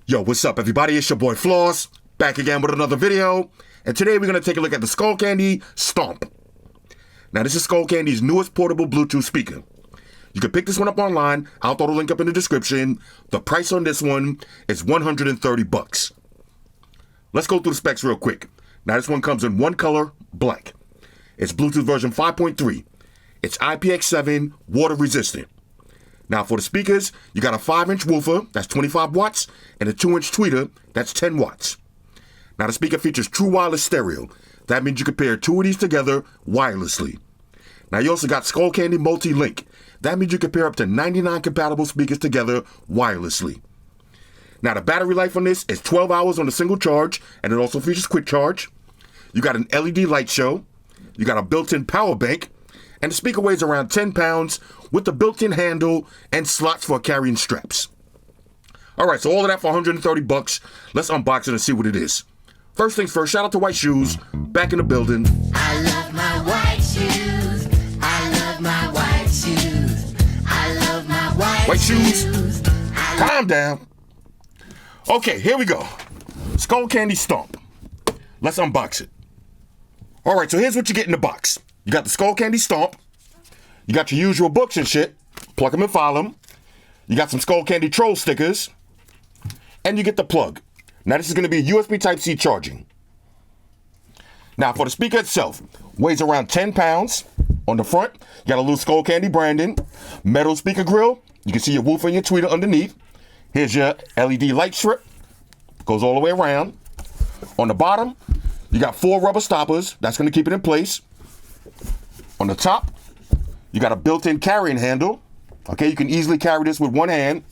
Yo, what's up, everybody? It's your boy Floss, back again with another video. And today we're going to take a look at the Skullcandy Stomp. Now, this is Skullcandy's newest portable Bluetooth speaker. You can pick this one up online. I'll throw the link up in the description. The price on this one is $130. Let's go through the specs real quick. Now, this one comes in one color, black. It's Bluetooth version 5.3. It's IPX7 water resistant. Now, for the speakers, you got a 5-inch woofer, that's 25 watts, and a 2-inch tweeter, that's 10 watts. Now, the speaker features true wireless stereo. That means you can pair two of these together wirelessly. Now, you also got Skullcandy Multi-Link. That means you can pair up to 99 compatible speakers together wirelessly. Now, the battery life on this is 12 hours on a single charge, and it also features quick charge. You got an LED light show. You got a built-in power bank. And the speaker weighs around 10 pounds with the built-in handle and slots for carrying straps. All right, so all of that for $130. Let's unbox it and see what it is. First things first, shout out to White Shoes, back in the building. I love my white shoes. I love my white shoes. I love my white shoes. Calm down. Okay, here we go. Skullcandy Stomp. Let's unbox it. All right, so here's what you get in the box. You got the Skullcandy Stomp. You got your usual books and shit. Plug them and file them. You got some Skullcandy Troll stickers. And you get the plug. Now, this is going to be USB Type-C charging. Now, for the speaker itself, weighs around 10 pounds. On the front, you got a little Skullcandy branding. Metal speaker grill. You can see your woofer and your tweeter underneath. Here's your LED light strip. Goes all the way around. On the bottom, you got 4 rubber stoppers. That's going to keep it in place. On the top, you got a built-in carrying handle. Okay, you can easily carry this with one hand.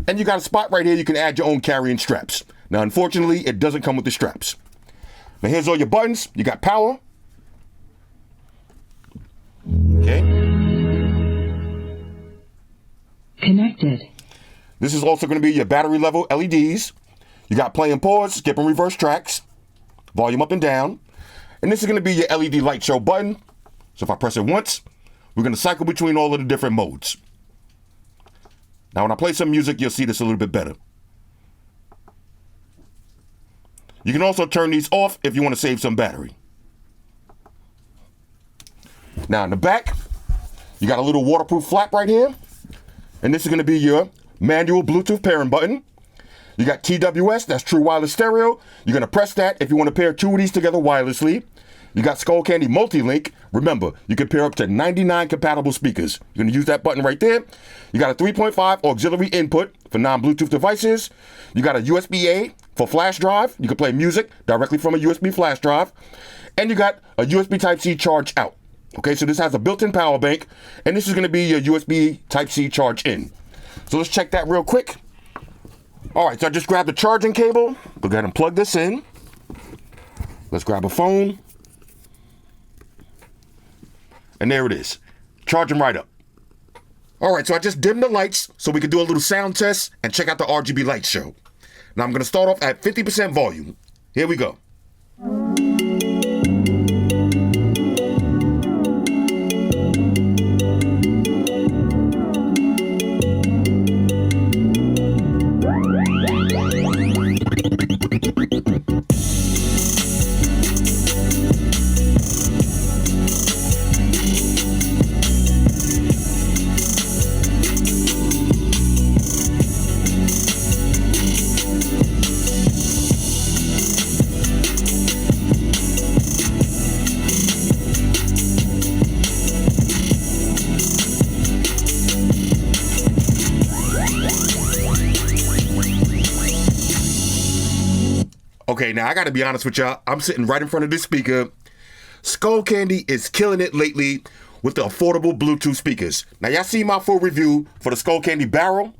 And you got a spot right here you can add your own carrying straps. Now, unfortunately, it doesn't come with the straps. Now, here's all your buttons. You got power. Okay. Connected. This is also going to be your battery level LEDs. You got play and pause, skip and reverse tracks, volume up and down. And this is going to be your LED light show button. So if I press it once, we're going to cycle between all of the different modes. Now, when I play some music, you'll see this a little bit better. You can also turn these off if you want to save some battery. Now, in the back, you got a little waterproof flap right here. And this is going to be your manual Bluetooth pairing button. You got TWS, that's true wireless stereo. You're going to press that if you want to pair two of these together wirelessly. You got Skullcandy Multi-Link. Remember, you can pair up to 99 compatible speakers. You're going to use that button right there. You got a 3.5 auxiliary input for non-Bluetooth devices. You got a USB-A for flash drive. You can play music directly from a USB flash drive. And you got a USB Type-C charge out. Okay, so this has a built-in power bank. And this is going to be your USB Type-C charge in. So let's check that real quick. All right, so I just grabbed the charging cable. Go ahead and plug this in. Let's grab a phone. And there it is, charging right up. All right, so I just dimmed the lights so we can do a little sound test and check out the RGB light show. Now I'm gonna start off at 50% volume. Here we go. Okay, now I gotta be honest with y'all. I'm sitting right in front of this speaker. Skullcandy is killing it lately with the affordable Bluetooth speakers. Now, y'all see my full review for the Skullcandy Barrel.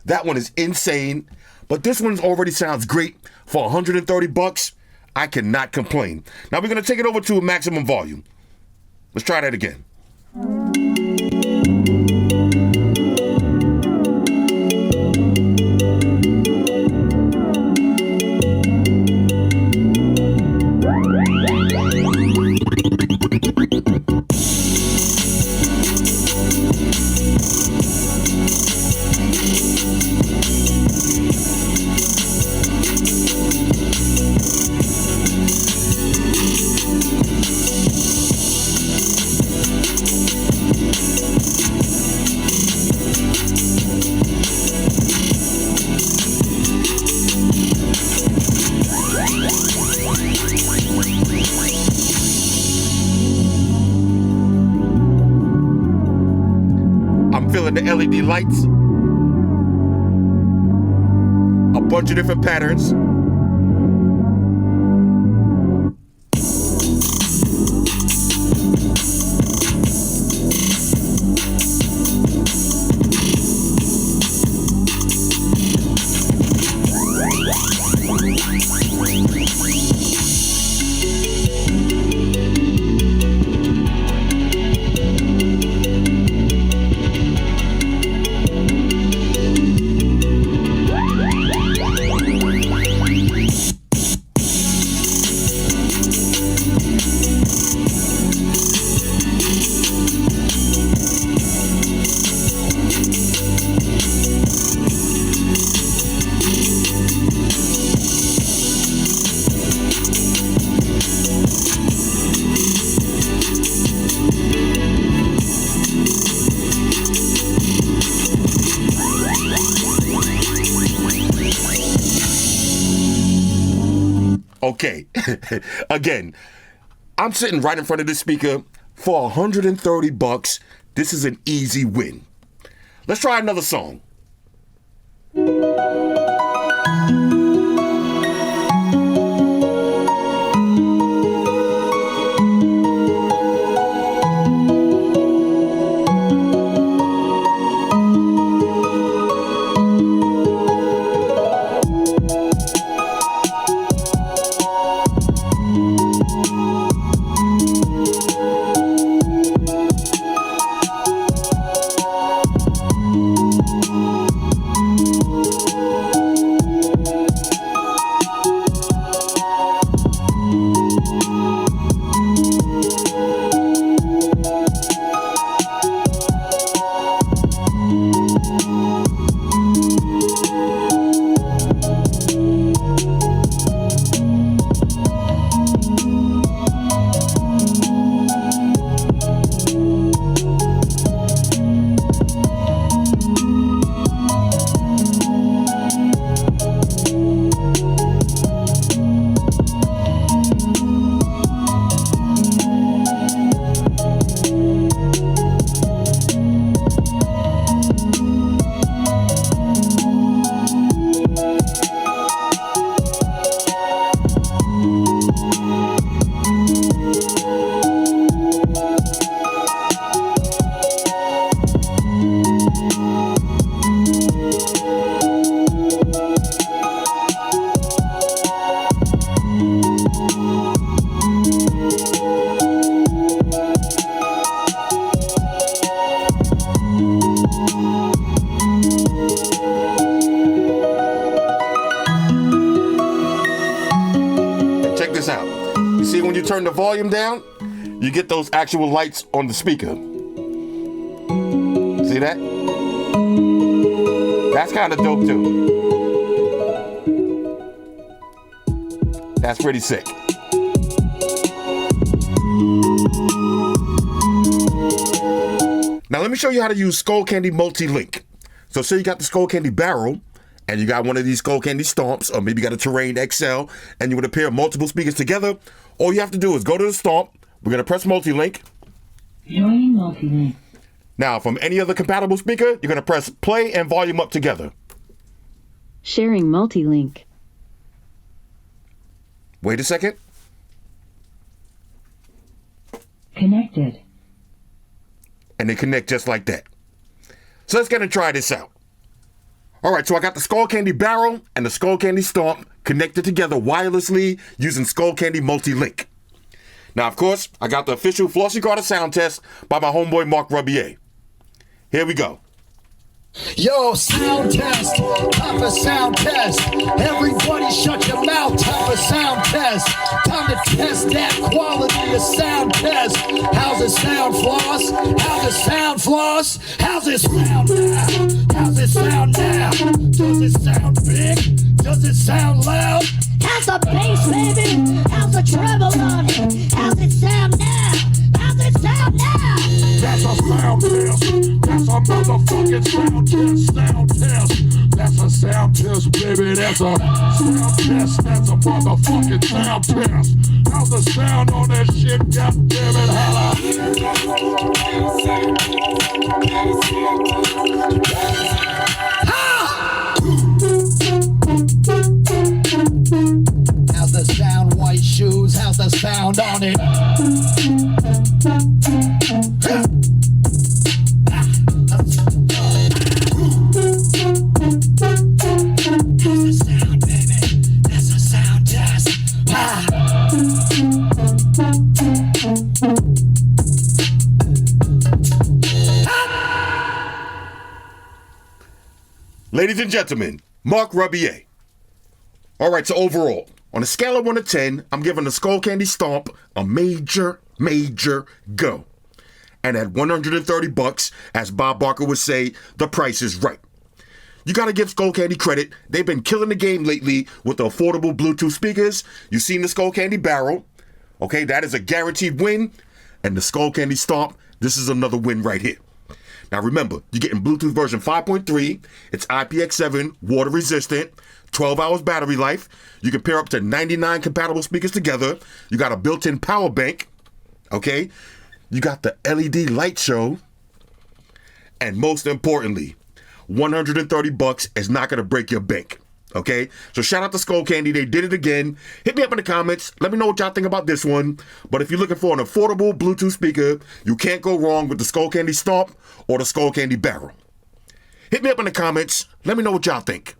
That one is insane, but this one already sounds great for $130. I cannot complain. Now we're gonna take it over to a maximum volume. Let's try that again. LED lights, a bunch of different patterns. Okay, again, I'm sitting right in front of this speaker for $130. This is an easy win. Let's try another song. You see, when you turn the volume down, you get those actual lights on the speaker. See that? That's kind of dope too. That's pretty sick. Now let me show you how to use Skullcandy Multi-Link. So say you got the Skullcandy barrel, and you got one of these Skullcandy Stomps, or maybe you got a Terrain XL, and you want to pair multiple speakers together. All you have to do is go to the Stomp. We're going to press Multi-Link. Join Multi-Link. Now, from any other compatible speaker, you're going to press play and volume up together. Sharing Multi-Link. Wait a second. Connected. And they connect just like that. So let's get and try this out. All right, so I got the Skullcandy barrel and the Skullcandy Stomp connected together wirelessly using Skullcandy Multi-Link. Now, of course, I got the official Flossy Carter sound test by my homeboy Mark Rubier. Here we go. Yo, sound test, time for sound test. Everybody shut your mouth, time for sound test. Time to test that quality of sound test. How's it sound, Floss? How's it sound, Floss? How's it sound now? How's it sound now? Does it sound big? Does it sound loud? How's the bass, baby? How's the treble on it? How's it sound now? How's it sound now? That's a sound test. That's a motherfucking sound test. Sound test. That's a sound test, baby. That's a sound test. That's a motherfucking sound test. How's the sound on that shit? God damn it, holla. How's the sound, white shoes? How's the sound on it? Ladies and gentlemen, Mark Rubier. All right, so overall, on a scale of 1 to 10, I'm giving the Skullcandy Stomp a major go. And at $130, as Bob Barker would say, the price is right. You gotta give Skullcandy credit. They've been killing the game lately with the affordable Bluetooth speakers. You've seen the Skullcandy barrel. Okay, that is a guaranteed win. And the Skullcandy Stomp, this is another win right here. Now remember, you're getting Bluetooth version 5.3. It's IPX7, water resistant, 12 hours battery life. You can pair up to 99 compatible speakers together. You got a built-in power bank. Okay, you got the LED light show. And most importantly, $130 is not gonna break your bank. Okay, so shout out to Skullcandy. They did it again. Hit me up in the comments. Let me know what y'all think about this one. But if you're looking for an affordable Bluetooth speaker, you can't go wrong with the Skullcandy Stomp or the Skullcandy Barrel. Hit me up in the comments. Let me know what y'all think.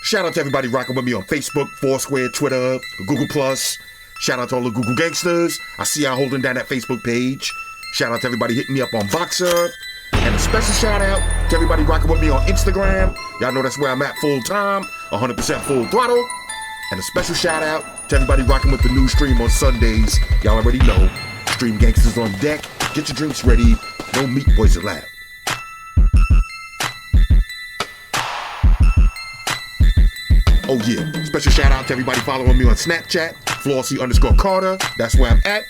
Shout out to everybody rocking with me on Facebook, Foursquare, Twitter, Google+. Shout out to all the Google gangsters. I see y'all holding down that Facebook page. Shout out to everybody hitting me up on Voxer. And a special shout out to everybody rocking with me on Instagram. Y'all know that's where I'm at full time, 100% full throttle. And a special shout out to everybody rocking with the new stream on Sundays. Y'all already know, Stream Gangsters on deck. Get your drinks ready. No meat boys allowed. Oh yeah, special shout out to everybody following me on Snapchat, Flossy_Carter. That's where I'm at.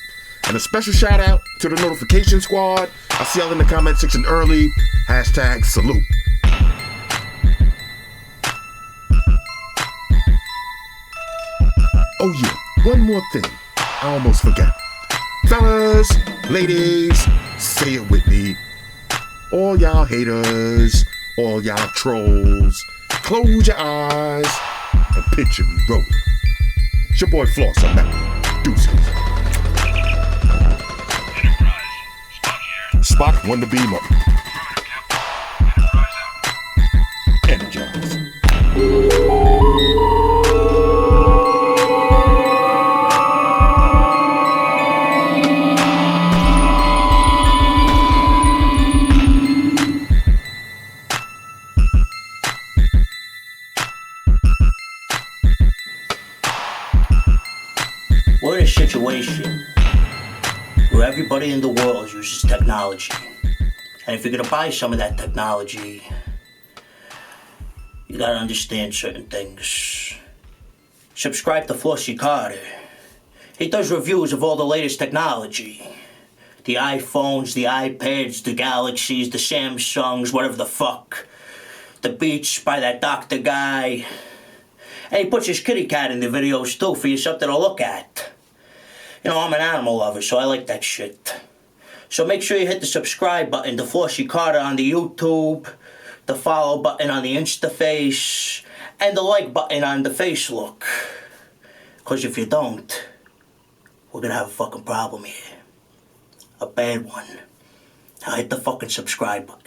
And a special shout out to the notification squad. I see y'all in the comment section early. Hashtag salute. Oh yeah, one more thing. I almost forgot. Fellas, ladies, say it with me. All y'all haters, all y'all trolls, close your eyes and picture me rolling. It's your boy Floss, I'm out. Deuces. Spock won the beam up. Energize. We're in a situation where everybody in the world uses technology. And if you're gonna buy some of that technology, you gotta understand certain things. Subscribe to Flossy Carter. He does reviews of all the latest technology. The iPhones, the iPads, the Galaxies, the Samsungs, whatever the fuck. The Beats by that doctor guy. And he puts his kitty cat in the videos too for you something to look at. You know, I'm an animal lover, so I like that shit. So make sure you hit the subscribe button to Flossy Carter on the YouTube, the follow button on the Instaface, and the like button on the Facebook. Because if you don't, we're gonna have a fucking problem here. A bad one. Now hit the fucking subscribe button.